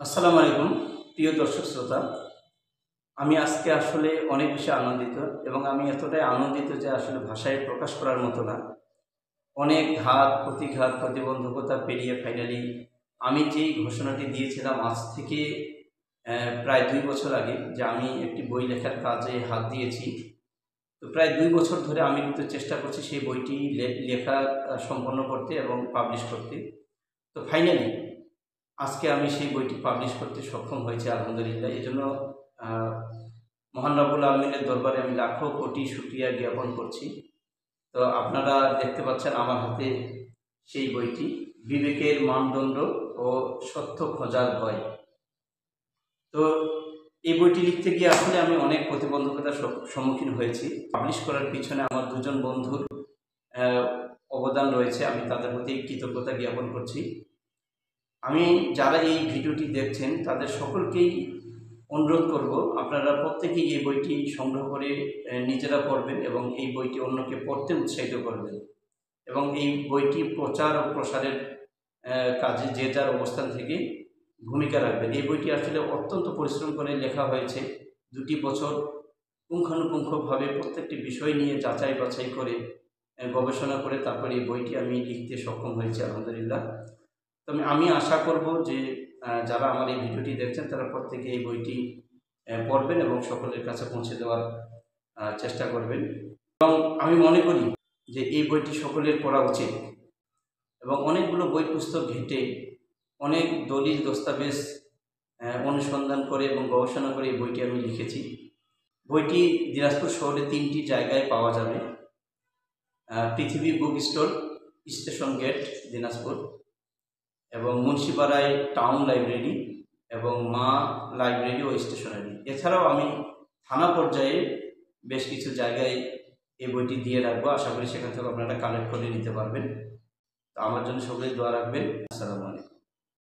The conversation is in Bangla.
আসসালামু আলাইকুম প্রিয় দর্শক শ্রোতা। আমি আজকে আসলে অনেক বেশি আনন্দিত এবং আমি এতটাই আনন্দিত যে আসলে ভাষায় প্রকাশ করার মতো না। অনেক ঘাত প্রতিঘাত প্রতিবন্ধকতা পেরিয়ে ফাইনালি আমি যেই ঘোষণাটি দিয়েছিলাম আজ থেকে প্রায় ২ বছর আগে যে আমি একটি বই লেখার কাজে হাত দিয়েছি। তো প্রায় ২ বছর ধরে আমি কিন্তু চেষ্টা করছি সেই বইটি লেখা সম্পন্ন করতে এবং পাবলিশ করতে। তো ফাইনালি আজকে আমি সেই বইটি পাবলিশ করতে সক্ষম হয়েছি আলহামদুলিল্লাহ। এজন্য মহান রব্বুল আলামিনের দরবারে আমি লাখো কোটি শুকরিয়া জ্ঞাপন করছি। তো আপনারা দেখতে পাচ্ছেন আমার হাতে সেই বইটি, বিবেকের মানদণ্ড ও সত্য খোঁজার ভয়। তো এই বইটি লিখতে গিয়ে আসলে আমি অনেক প্রতিবন্ধকতার সম্মুখীন হয়েছি। পাবলিশ করার পিছনে আমার দুজন বন্ধুর অবদান রয়েছে, আমি তাদের প্রতি কৃতজ্ঞতা জ্ঞাপন করছি। আমি যারা এই ভিডিওটি দেখছেন তাদের সকলকেই অনুরোধ করব, আপনারা প্রত্যেকেই এই বইটি সংগ্রহ করে নিজেরা পড়বেন এবং এই বইটি অন্যকে পড়তে উৎসাহিত করবেন এবং এই বইটি প্রচার ও প্রসারের কাজে যে যার অবস্থান থেকে ভূমিকা রাখবেন। এই বইটি আসলে অত্যন্ত পরিশ্রম করে লেখা হয়েছে। ২টি বছর পুঙ্খানুপুঙ্খভাবে প্রত্যেকটি বিষয় নিয়ে যাচাই বাছাই করে গবেষণা করে তারপরে এই বইটি আমি লিখতে সক্ষম হয়েছি আলহামদুলিল্লাহ। তো আমি আশা করব যে যারা আমার এই ভিডিওটি দেখছেন তারা প্রত্যেকে এই বইটি পড়বেন এবং সকলের কাছে পৌঁছে দেওয়ার চেষ্টা করবেন। এবং আমি মনে করি যে এই বইটি সকলের পড়া উচিত এবং অনেকগুলো বই পুস্তক ঘেঁটে অনেক দলিল দস্তাবেজ অনুসন্ধান করে এবং গবেষণা করে এই বইটি আমি লিখেছি। বইটি দিনাজপুর শহরে ৩টি জায়গায় পাওয়া যাবে: Prithibi book store, station gate Dinajpur, এবং মুন্সিপাড়ায় টাউন লাইব্রেরি এবং মা লাইব্রেরি ও স্টেশনারি। এছাড়াও আমি থানা পর্যায়ে বেশ কিছু জায়গায় এই বইটি দিয়ে রাখবো, আশা করি সেখান থেকে আপনারা কালেক্ট করে নিতে পারবেন। তো আমার জন্য সকলেই দোয়া রাখবেন। আসসালামু আলাইকুম।